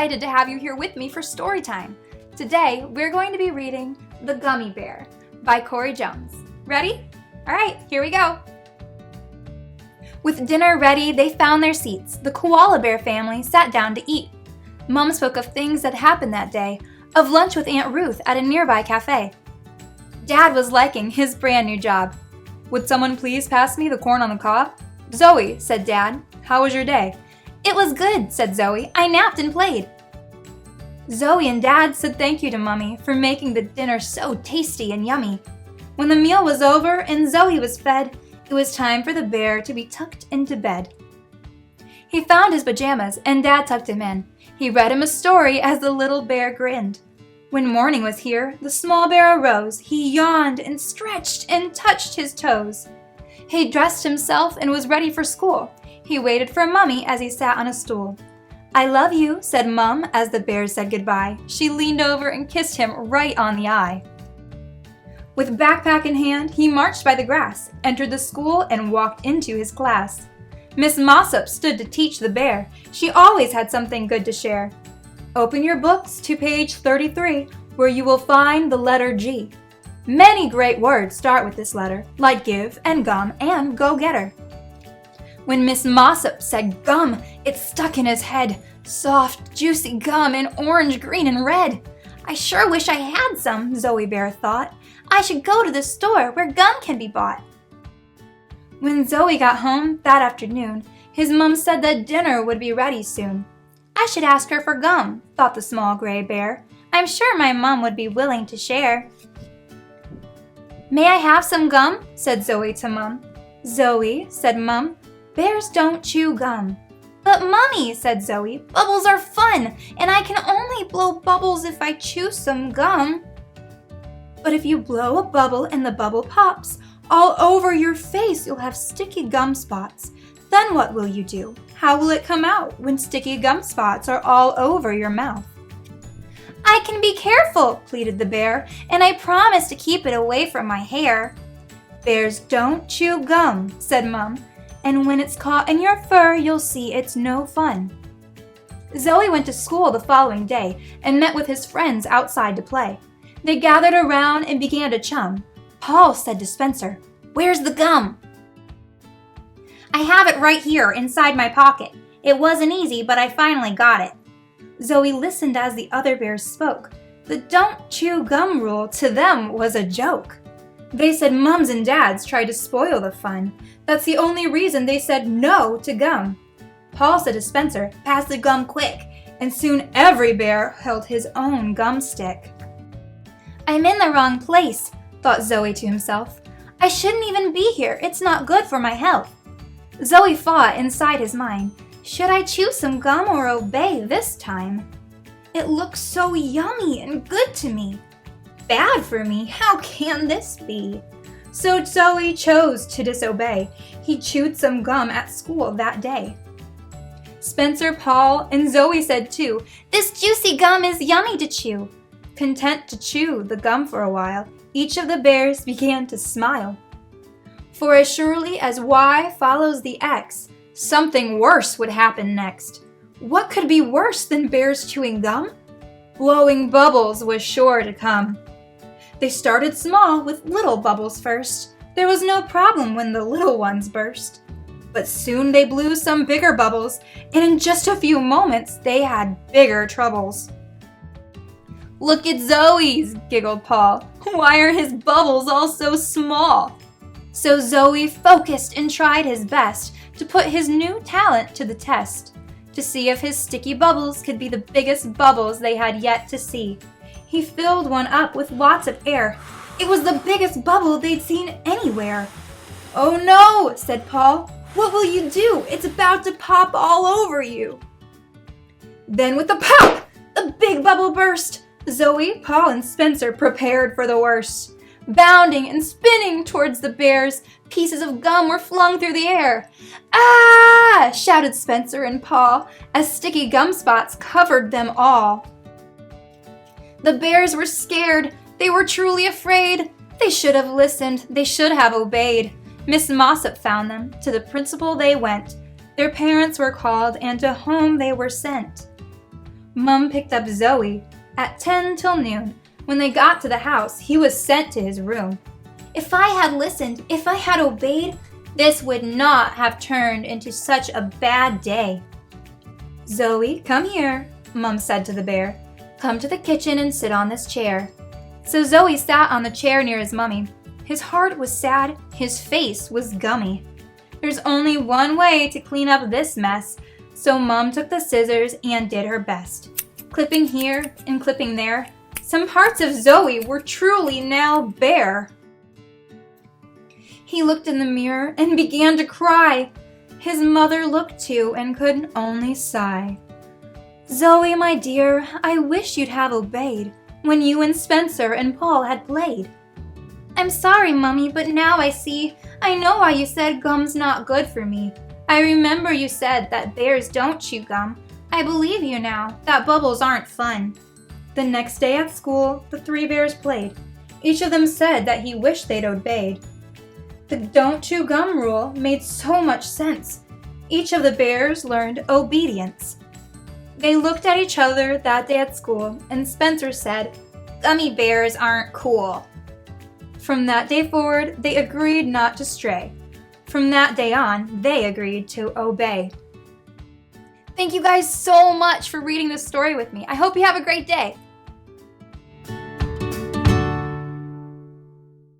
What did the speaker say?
excited to have you here with me for story time. Today, we're going to be reading The Gummy Bear by Korey Jones. Ready? All right, here we go. With dinner ready, they found their seats. The koala bear family sat down to eat. Mom spoke of things that happened that day, of lunch with Aunt Ruth at a nearby cafe. Dad was liking his brand new job. "Would someone please pass me the corn on the cob?" "Zoe," said Dad, "how was your day?" "It was good," said Zoe. "I napped and played." Zoe and Dad said thank you to Mommy for making the dinner so tasty and yummy. When the meal was over and Zoe was fed, it was time for the bear to be tucked into bed. He found his pajamas and Dad tucked him in. He read him a story as the little bear grinned. When morning was here, the small bear arose. He yawned and stretched and touched his toes. He dressed himself and was ready for school. He waited for Mommy as he sat on a stool. "I love you," said Mum as the bear said goodbye. She leaned over and kissed him right on the eye. With backpack in hand, he marched by the grass, entered the school, and walked into his class. Miss Mossop stood to teach the bear. She always had something good to share. "Open your books to page 33, where you will find the letter G. Many great words start with this letter, like give and gum and go-getter." When Miss Mossop said gum, it stuck in his head. Soft, juicy gum in orange, green, and red. "I sure wish I had some," Zoe Bear thought. "I should go to the store where gum can be bought." When Zoe got home that afternoon, his mom said that dinner would be ready soon. "I should ask her for gum," thought the small gray bear. "I'm sure my mom would be willing to share." "May I have some gum?" said Zoe to Mum. "Zoe," said Mum, "bears don't chew gum." "But Mummy," said Zoe, "bubbles are fun, and I can only blow bubbles if I chew some gum." "But if you blow a bubble and the bubble pops, all over your face you'll have sticky gum spots. Then what will you do? How will it come out when sticky gum spots are all over your mouth?" "I can be careful," pleaded the bear, "and I promise to keep it away from my hair." "Bears don't chew gum," said Mum, "and when it's caught in your fur, you'll see it's no fun." Zoe went to school the following day and met with his friends outside to play. They gathered around and began to chum. Paul said to Spencer, "Where's the gum?" "I have it right here inside my pocket. It wasn't easy, but I finally got it." Zoe listened as the other bears spoke. The don't chew gum rule to them was a joke. They said mums and dads tried to spoil the fun. That's the only reason they said no to gum. Paul said to Spencer, "Pass the gum quick," and soon every bear held his own gum stick. "I'm in the wrong place," thought Zoe to himself. "I shouldn't even be here. It's not good for my health." Zoe fought inside his mind. Should I chew some gum or obey this time? It looks so yummy and good to me. Bad for me, how can this be? So Zoe chose to disobey. He chewed some gum at school that day. Spencer, Paul, and Zoe said too, "This juicy gum is yummy to chew." Content to chew the gum for a while, each of the bears began to smile. For as surely as Y follows the X, something worse would happen next. What could be worse than bears chewing gum? Blowing bubbles was sure to come. They started small with little bubbles first. There was no problem when the little ones burst. But soon they blew some bigger bubbles, and in just a few moments they had bigger troubles. "Look at Zoe's," giggled Paul. "Why are his bubbles all so small?" So Zoe focused and tried his best to put his new talent to the test, to see if his sticky bubbles could be the biggest bubbles they had yet to see. He filled one up with lots of air. It was the biggest bubble they'd seen anywhere. "Oh no," said Paul. "What will you do? It's about to pop all over you." Then with a pop, the big bubble burst. Zoe, Paul, and Spencer prepared for the worst. Bounding and spinning towards the bears, pieces of gum were flung through the air. "Ah!" shouted Spencer and Paul as sticky gum spots covered them all. The bears were scared. They were truly afraid. They should have listened. They should have obeyed. Miss Mossop found them. To the principal they went. Their parents were called, and to home they were sent. Mom picked up Zoe at 10 till noon. When they got to the house, he was sent to his room. If I had listened, if I had obeyed, this would not have turned into such a bad day. Zoe, come here, Mom said to the bear. Come to the kitchen and sit on this chair. So Zoe sat on the chair near his mummy. His heart was sad, his face was gummy. There's only one way to clean up this mess, so Mom took the scissors and did her best. Clipping here and clipping there, some parts of Zoe were truly now bare. He looked in the mirror and began to cry. His mother looked too and could only sigh. Zoe, my dear, I wish you'd have obeyed when you and Spencer and Paul had played. I'm sorry, Mummy, but now I see. I know why you said gum's not good for me. I remember you said that bears don't chew gum. I believe you now, that bubbles aren't fun. The next day at school, the three bears played. Each of them said that he wished they'd obeyed. The don't chew gum rule made so much sense. Each of the bears learned obedience. They looked at each other that day at school, and Spencer said, "Gummy bears aren't cool." From that day forward, they agreed not to stray. From that day on, they agreed to obey. Thank you guys so much for reading this story with me. I hope you have a great day.